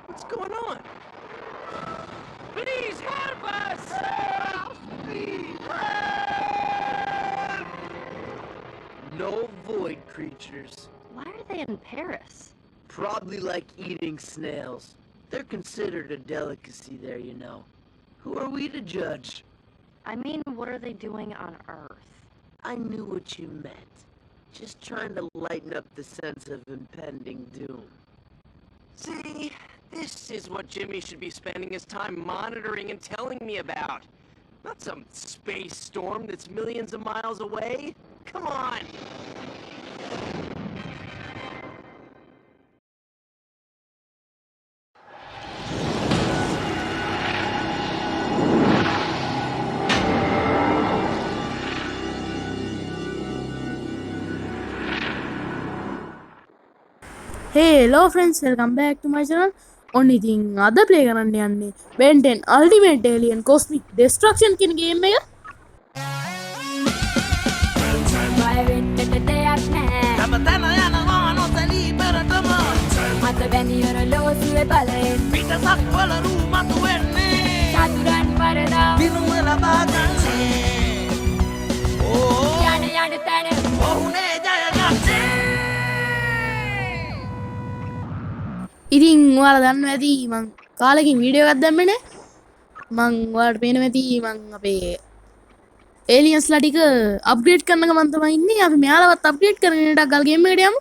What's going on? Please help us! Help! Please help! No void creatures. Why are they in Paris? Probably like eating snails. They're considered a delicacy there, you know. Who are we to judge? I mean, what are they doing on Earth? I knew what you meant. Just trying to lighten up the sense of impending doom. See, this is what Jimmy should be spending his time monitoring and telling me about. Not some space storm that's millions of miles away. Come on! Hello friends, welcome back to my channel. Only thing other play කරන්න යන්නේ Ben 10 Ultimate Alien Cosmic Destruction කියන game එක. බය වෙන්න දෙයක් නැහැ. තම තන යනවා නොසලී පෙරටම. මත වැනියර ලෝසුවේ බලයෙන් පිටසක් වලරු මතුවෙන්නේ. චතුරන් වරදා දිනුම ලබා ගන්නේ. ඕ යන තැන ඔහුනේ ජයගත්තේ. ඉතින් ඔයාලා දන්නවා ඇති මං කාලෙකින් වීඩියෝ එකක් දැම්මේ නේ. මං ඔයාලට පේනවා ඇති මං අපේ aliensලා ටික අප්ග්‍රේඩ් කරන ගමන් තමයි ඉන්නේ. අපි මෙයාලවත් අප්ග්‍රේඩ් කරගෙන ටක් ගාලා ගේම් එකට යමු.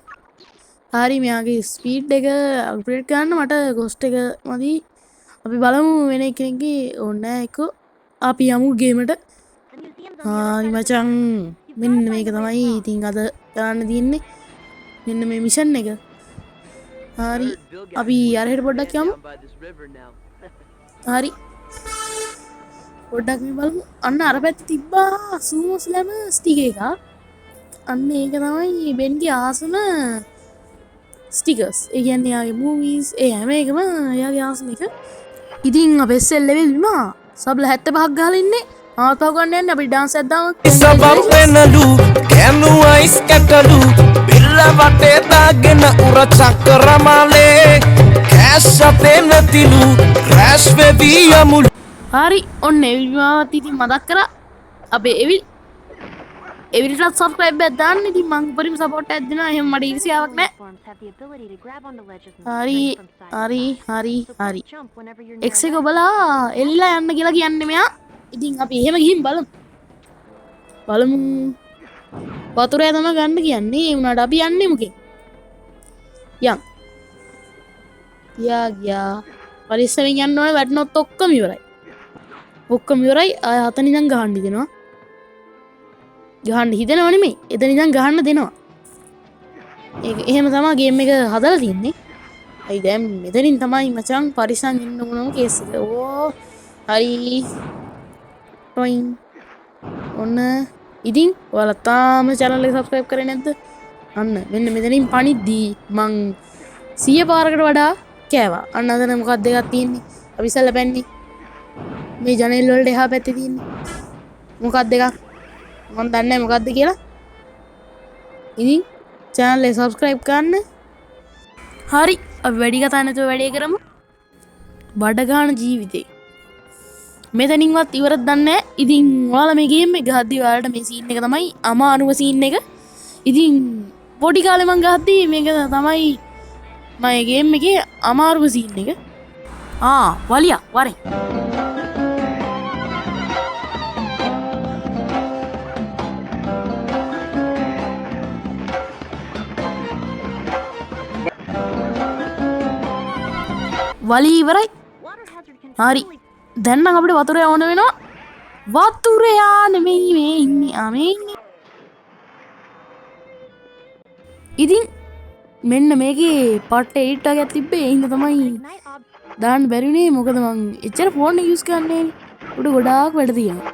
හරි මෙයාගේ ස්පීඩ් එක අප්ග්‍රේඩ් කරන්න මට කොස්ට් එක මදි. අපි බලමු වෙන කෙනෙක්ගේ ඕනේ නැහැ එක්ක. අපි යමු ගේමට. හරි මචං මෙන්න මේක තමයි ඉතින් අද කරන්න තියෙන්නේ. මෙන්න මේ මිෂන් එක. හරි අපි අරහෙට පොඩ්ඩක් යමු. හරි පොඩ්ඩක් මේ බලමු. අන්න අර පැත්තේ තිබ්බා සූමෝ ස්ලෑම ස්ටික් එක. අන්න ඒක තමයි බෙන්ගේ ආසම ස්ටිකර්ස්. ඒ කියන්නේ යාගේ මූවීස් ඒ හැම එකම යාගේ ආසම එක. ඉතින් අපේ සෙල් ලෙවල් විමා සබ්ලා 75ක් ගහලා ඉන්නේ. ආවත් පහු ගන්න යන්නේ අපි ඩාන්ස් එකක් දාමු. සබම් වෙනලු කැනු අයිස් කැටලු බිල්ල වටේ දාගෙන උර චක්‍රමාලේ කැෂ් අපේ නැතිලු ක්‍රෑෂ් වෙවි යමුලු. හරි ඔන්න එවිල් විමාවත් ඉතින් මතක් කරා. අපේ එවිල්ටත් සබ්ස්ක්‍රයිබ් එකක් දාන්න. ඉතින් මං උපරිම සපෝට් එකක් දෙනවා. එහෙම මට ඊර්ෂ්‍යාවක් නැහැ. හරි X එක ඔබලා එල්ලලා යන්න කියලා කියන්නේ මෙයා. ඉතින් අපි එහෙම ගිහින් බලමු. වතුරය තමයි ගන්න කියන්නේ. ඒ වුණාට අපි යන්නේ මොකෙන්? යන්. ගියා. පරිස්සමෙන් යන්න ඕනේ. වැටුනොත් ඔක්කොම ඉවරයි. ආය හතන ඉඳන් ගහන්න දෙනවා. ගහන්න හිතෙනව නෙමෙයි. එතන ඉඳන් ගහන්න දෙනවා. ඒක එහෙම තමයි ගේම් එක හදලා තින්නේ. අයි දැන් මෙතනින් තමයි මචං පරිස්සම් ඉන්න ඕනම කේස් එක. ඕ හරි. ටොයින්. ඔන්න ඉතින් ඔයාලා තාම channel එක subscribe කරේ නැද්ද? අන්න මෙන්න මෙතනින් පණිද්දී මං 100 පාරකට වඩා කෑවා. අන්න අතන මොකක්ද දෙකක් තියෙන්නේ. අපි ඉස්සෙල්ලා පැන්නේ. මේ ජනෙල් වලට එහා පැත්තේ තියෙන්නේ. මොකක්ද දෙකක්? මම දන්නේ නැහැ මොකක්ද කියලා. ඉතින් channel එක subscribe කරන්න. හරි අපි වැඩි කතා නැතුව වැඩේ කරමු. බඩ ගන්න ජීවිතේ. මෙතනින්වත් ඉවරක් දන්නේ නැහැ. ඉතින් ඔයාලා මේ ගේම් එක ගහද්දී ඔයාලට මේ සීන් එක තමයි අමාරුම සීන් එක. ඉතින් පොඩි කාලේ මං ගහද්දී මේක තමයි මගේ ගේම් එකේ අමාරුම සීන් එක. වලියා වරේ. වලි ඉවරයි. හරි දැන් නම් අපිට වතුරේ ඕන වෙනවා. වතුරේ නෙමෙයි මේ ඉන්නේ. ඉතින් මෙන්න මේකේ පට්ට එඩිට් එකක් තිබ්බේ. ඒ හින්දා තමයි දාන්න බැරි වුණේ. මොකද මං එච්චර ෆෝන් එක යූස් කරන්නේ නෑ. උඩ ගොඩාක් වැඩ තියෙනවා.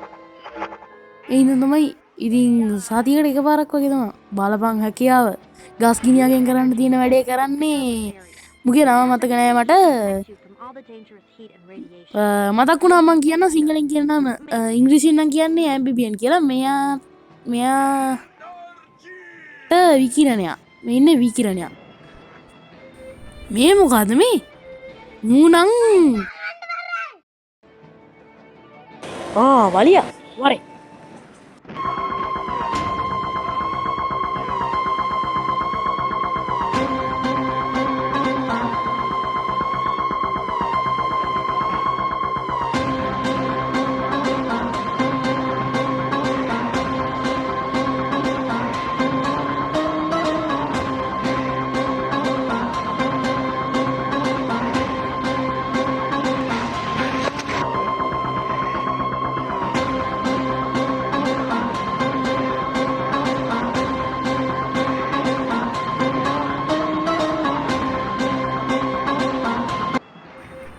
ඒ හින්දා තමයි ඉතින් සතියකට එකපාරක් වගේ තමයි බලපං හැකියාව. ගස් ගිනියගෙන් කරන්න තියෙන වැඩේ කරන්නේ. මුගේ නම මතක නෑ මට. මතක් වුණා මං කියන්න සිංහලෙන් කියන නම. ඉංග්‍රීසියෙන් නම් කියන්නේ ඇම්බිබියන් කියලා. මෙයාට විකිරණයක්. මේ ඉන්නේ විකිරණයක්. මේ මොකද්ද මේ? මූනං වලියා වරේ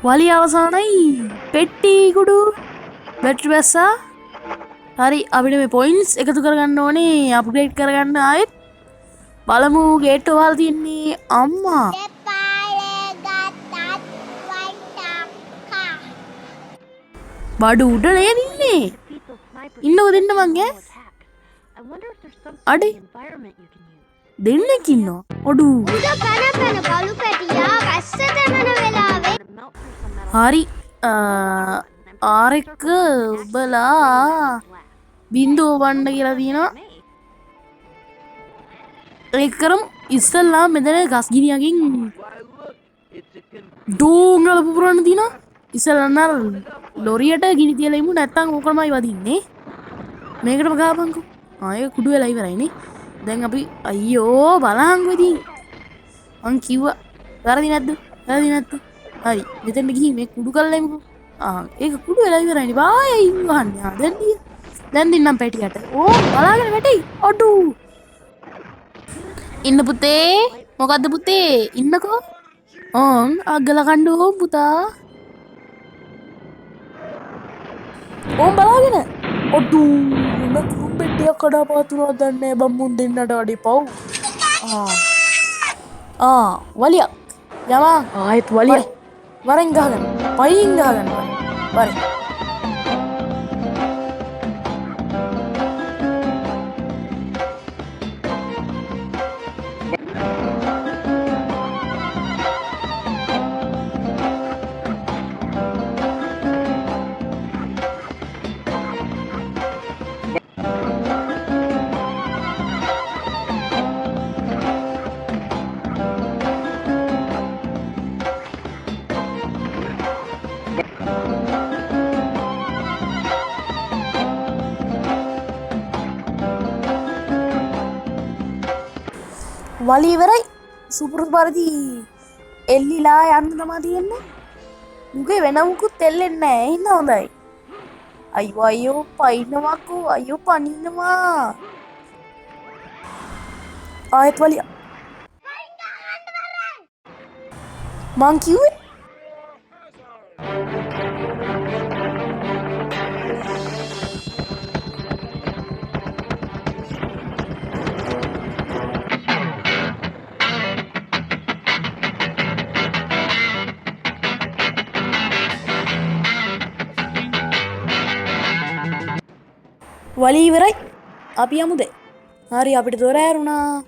වලිය අවසානයි පෙට්ටි කුඩු බැටරි බැස්සා හරි අපිට මේ පොයින්ට්ස් එකතු කරගන්න ඕනේ අප්ග්‍රේඩ් කරගන්න ආයෙත් බලමු ගේට් වල තියන්නේ අම්මා බඩු උඩ නේද ඉන්නේ ඉන්නකො දෙන්න මං ඈ අඩේ දෙන්නෙක් ඉන්නවා ඔඩු හරි ආරෙක්ක උබලා බින්දුව වණ්ඩ කියලා තියෙනවා ඒක කරමු ඉස්සල්ලා මෙතන ගස් ගිනියකින් ඩෝංගල පුපුරන්න තියෙනවා ඉස්සල්ලා අර ලොරියට ගිනි තියලා ඉමු නැත්තම් ඕකමයි වදින්නේ මේකටම ගාපන්කෝ ආයෙ කුඩු වෙලා ඉවරයිනේ දැන් අපි අයියෝ බලහන්කෝ ඉතින් මං කිව්වා වැරදි නැද්ද හරි මෙතන ගිහින් මේ කුඩු කරලා එමුකෝ ඒක කුඩු වෙලා ඉවරයිනේ බායයි වහන්නේ දැන් දින්නම් පැටියට ඕ බලාගෙන වැටෙයි ඔඩු ඉන්න පුතේ මොකද්ද පුතේ ඉන්නකෝ ඕන් අග්ගල කණ්ඩෝ පුතා ඕන් බලාගෙන ඔඩු මොන කුඹෙට්ටිය කඩාපාතුනවද දන්නේ බම්මුන් දෙන්නට වඩේ පව් වලියක් යමා ආයෙත් වලිය වරෙන් ගහගන්න පයින් ගහගන්න වරෙන් වලි ඉවරයි සුපුරුදු පරිදි එල්ලිලා යන්න තමයි තියෙන්නේ මුගේ වෙන මුකුත් එල්ලෙන්නේ නැහැ එහෙනම් හොඳයි අයියෝ පයින්නවකෝ අයියෝ පනින්නවා ආයෙත් වලිය මං කිව්වේ වලි ඉවරයි අපි යමුද හරි අපිට දොර ඇරුණා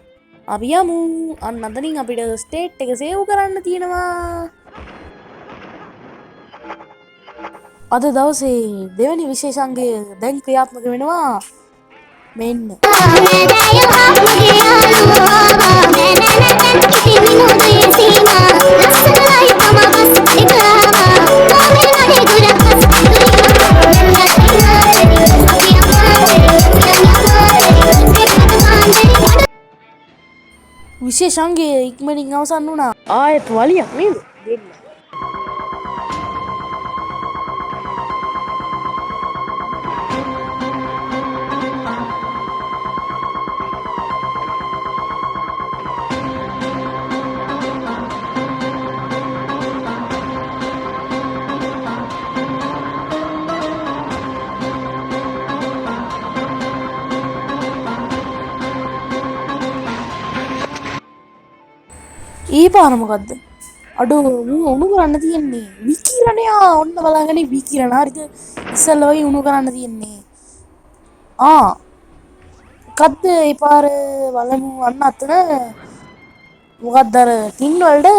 අපි යමු අන්න අතනින් අපිට ස්ටේට් එක සේව් කරන්න තියෙනවා අද දවසේ දෙවැනි විශේෂංගය දැන් ක්‍රියාත්මක වෙනවා මෙන්න විශේෂංගය ඉක්මනින් අවසන් වුණා ආයෙත් වලියක් නේද දෙන්න ඒ පාර මොකද්ද අඩෝ උණු කරන්න තියෙන්නේ විකිරණයා ඔන්න බලාගෙන විකිරණ හරිද ඉස්සල්ලා වගේ උණු කරන්න තියෙන්නේ මොකද්ද ඒ පාර බලමු අන්න අතන මොකද්ද අර ටින් වලට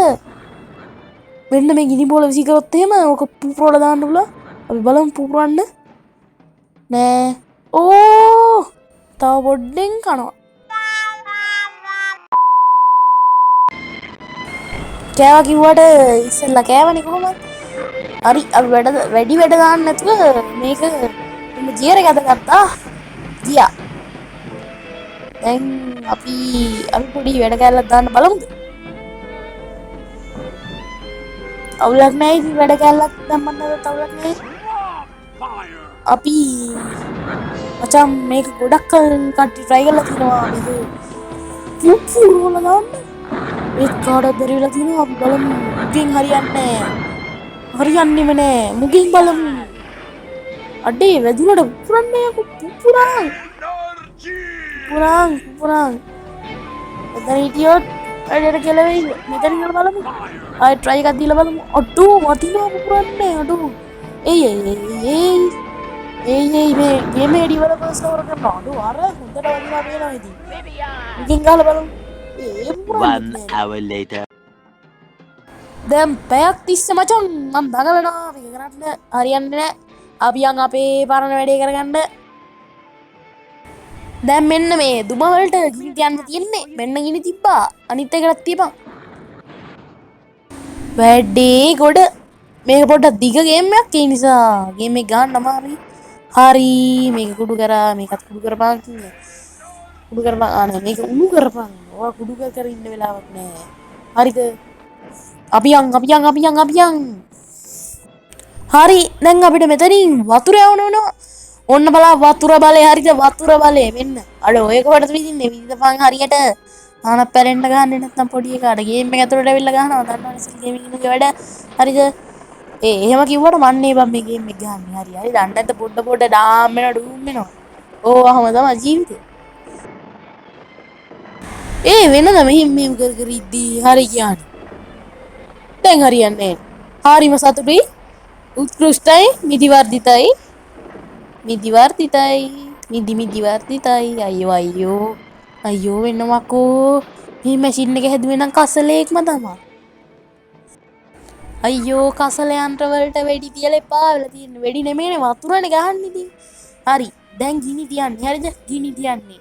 මෙන්න මේ ගිනි බෝල විසිකරොත් එහෙම ඕක පුපුරවලා දාන්න පුළුවන්. අපි බලමු පුපුරන්න. නෑ. ඕ! තව පොඩ්ඩෙන් කනවා. කෑවා කිව්වට ඉස්සෙල්ලා කෑවනේ කොහොමද? හරි අපි වැඩි වැඩ දාන්න නැතුව මේක මේ ජියර එකද ගත්තා. ගියා. දැන් අපි පොඩි වැඩ කැල්ලක් දාන්න බලමුද? අවුලක් නැහැ ඉතින් වැඩ කැල්ලක් දැම්මම අවුලක් නැහැ. අපි මචං මේක ගොඩක් කට්ටිය try කරලා තිනවා මේක පුපුරවල දාන්න. ඒත් කාටවත් බැරි වෙලා තිනවා. අපි බලමු. මුගෙන් හරියන්නේ නැහැ. හරියන්නේම නැහැ. මුගෙන් බලමු. අඩේ වැදුනට පුපුරන්නේ යකෝ පුපුරන්. පුපුරන්. එතන හිටියොත් වැඩට කෙලවෙයි. මෙතන ඉඳලා බලමු. ආයෙ try එකක් දීලා බලමු. අඩෝ වදිනවා පුපුරන්නේ. අඩෝ. එයි මේ ගේම ඩෙවලොපර්ස් කවර කරනවා. අඩෝ අර හොඳට වදිනවා පේනවා ඉතින්. මුගෙන් ගහලා බලමු. 1 hour later. දැන් පැයක් තිස්සේ මචං මම දඟලනවා මේක කරන්න හරියන්නේ නැහැ. අපි යන් අපේ පරණ වැඩේ කරගන්න. දැන් මෙන්න මේ දුම වලට ගිනි තියන්න තියෙන්නේ. මෙන්න ගිනි තිබ්බා. අනිත් එකටත් තියපන්. වැඩේ ගොඩ මේක පොඩ්ඩක් දිග ගේම් එකක් ඒ නිසා ගේම් එක ගන්න අමාරුයි. හරි මේක කුඩු කරා මේකත් කුඩු කරපන්. කුඩු කරපන් ආනේ මේක උණු කරපන්. ඔයා කුඩු කර ඉන්න වෙලාවක් නෑ. හරිද? අපි යන්. හරි දැන් අපිට මෙතනින් වතුර යවන්න වෙනවා. ඔන්න බලා වතුර බලය. හරිද? වතුර බලය මෙන්න. අර ඔයක වලට විදින්නේ විදිහපන් හරියට. ආනක් පැරෙන්න ගහන්නේ නැත්නම් පොඩි එකාට ගේම් එක ඇතුළට ඇවිල්ලා ගහනවා. දන්නවනේ ඉතින් ගේමින් ඉන්නගේ වැඩ. හරිද? එහෙම කිව්වට මන්නේ බම් මේ ගේම් එක ගහන්නේ. හරි. දන්න නැත්නම් පොඩ ඩාම් වෙනවා ඩූම් වෙනවා. ඕවම තමයි ජීවිතේ. වෙනද මෙහෙම කර ඉද්දී හරි කියන්නේ. දැන් හරියන්නේ නැහැ. හරිම සතුටුයි. උත්කෘෂ්ටයි මිදිවර්ධිතයි. මිදිවර්ධිතයි. අයියෝ වෙනවකෝ. මේ මැෂින් එක හැදුවේ නම් කසලේක්ම තමයි. අයියෝ කසල යන්ත්‍ර වලට වෙඩි තියලා එපා වෙලා තියෙන. වෙඩි නෙමෙයිනේ වතුරනේ ගහන්නේ ඉතින්. හරි. දැන් ගිනි තියන්නේ. හරිද? ගිනි තියන්නේ.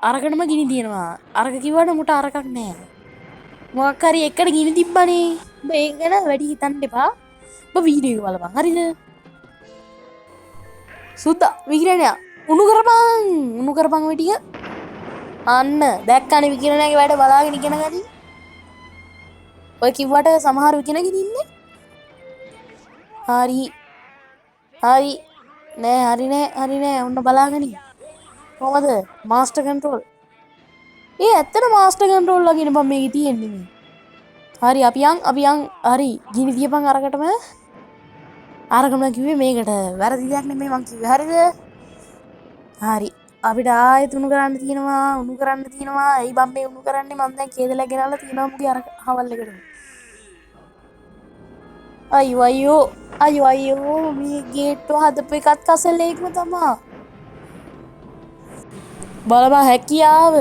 අරකටම ගිනි තියනවා. අරක කිව්වට මුට අරකක් නෑ. මොකක් හරි එකට ගිනි තිබ්බනේ. ඔබ ඒක ගැන වැඩි හිතන්න එපා. ඔබ වීඩියෝ එක බලපන්. හරිද? සුද්දා විකිරණයා උණු කරපන් වෙටිය. අන්න දැක්කනේ විකිරණයාගේ වැඩ බලාගෙන ඉගෙන ගනි. ඔය කිව්වට සමහර විකිරණගෙන ඉන්නේ. හරි නෑ. ඔන්න බලාගනි. කොහමද? Master control. ඇත්තට මාස්ටර් කන්ට්‍රෝල් ලගින බම් මේකේ තියෙන්නේ මේ. හරි අපි යන්. හරි ගිනි තියපන් අරකටම. අරකම කිව්වේ මේකට. වැරදි දෙයක් නෙමෙයි මං කිව්වේ. හරිද? හරි. අපිට ආයෙත් උණු කරන්න තියෙනවා. ඇයි බම් මේ උණු කරන්නේ? මම දැන් කේදලා ගෙනල්ලා තියෙනවා මුගේ අර හවල් එකට. අයියෝ මේ ගේට්ටුව හදපු එකත් කසලේක්ම තමයි. බලපන් හැකියාව.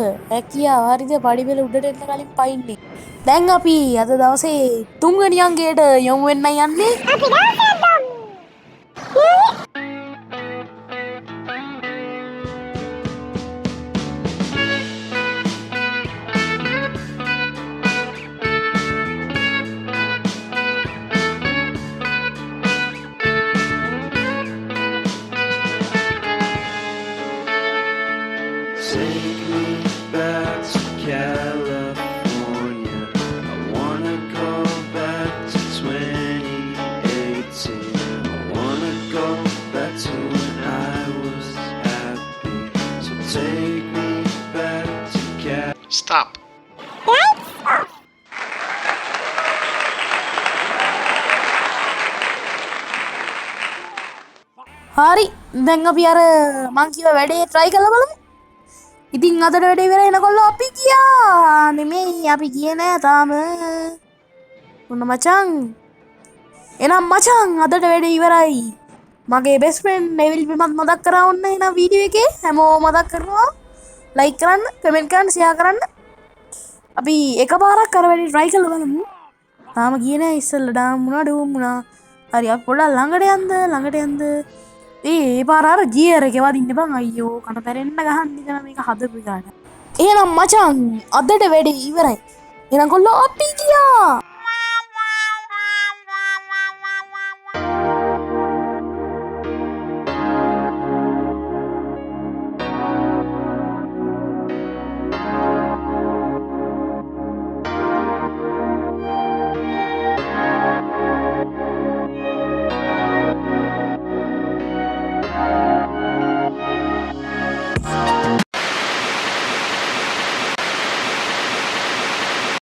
හරිද? පඩිපෙළ උඩට එන්න කලින් පයින්නේ. දැන් අපි අද දවසේ 3 වෙනි අංගයට යමු වෙන්නයි යන්නේ. අපි Take me back to California. I wanna go back to 2018. I wanna go back to when I was happy. So take me back to California. Stop. හරි දැන් අපි අර මං කිව්ව වැඩේ try කරලා බලමු. ඉතින් අදට වැඩේ ඉවරයි නකොල්ලෝ. අපි ගියා නෙමෙයි අපි ගියේ නෑ තාම. ඔන්න මචං. එහෙනම් මචං අදට වැඩේ ඉවරයි. මගේ බෙස්ට් ෆ්‍රෙන්ඩ් නෙවිල් බිමත් මතක් කරා ඔන්න එහෙනම් වීඩියෝ එකේ හැමෝම මතක් කරනවා. ලයික් කරන්න, කමෙන්ට් කරන්න, ෂෙයා කරන්න. අපි එකපාරක් අර වැඩේ try කරලා බලමු. තාම කියන ඉස්සල්ල ඩාම්මුණා ඩුවම්මුණා හරි පොඩා ළඟට යන්ද ඒ පාරාර ජියර එකවා දින්න බං අයියෝ කට පැරෙන්න්න ගහන්න කන මේක හදපු ගාට එහෙනම් මචන් අදට වැඩේ ඉවරයි එනම් කොල්ලෝ අපි ගියා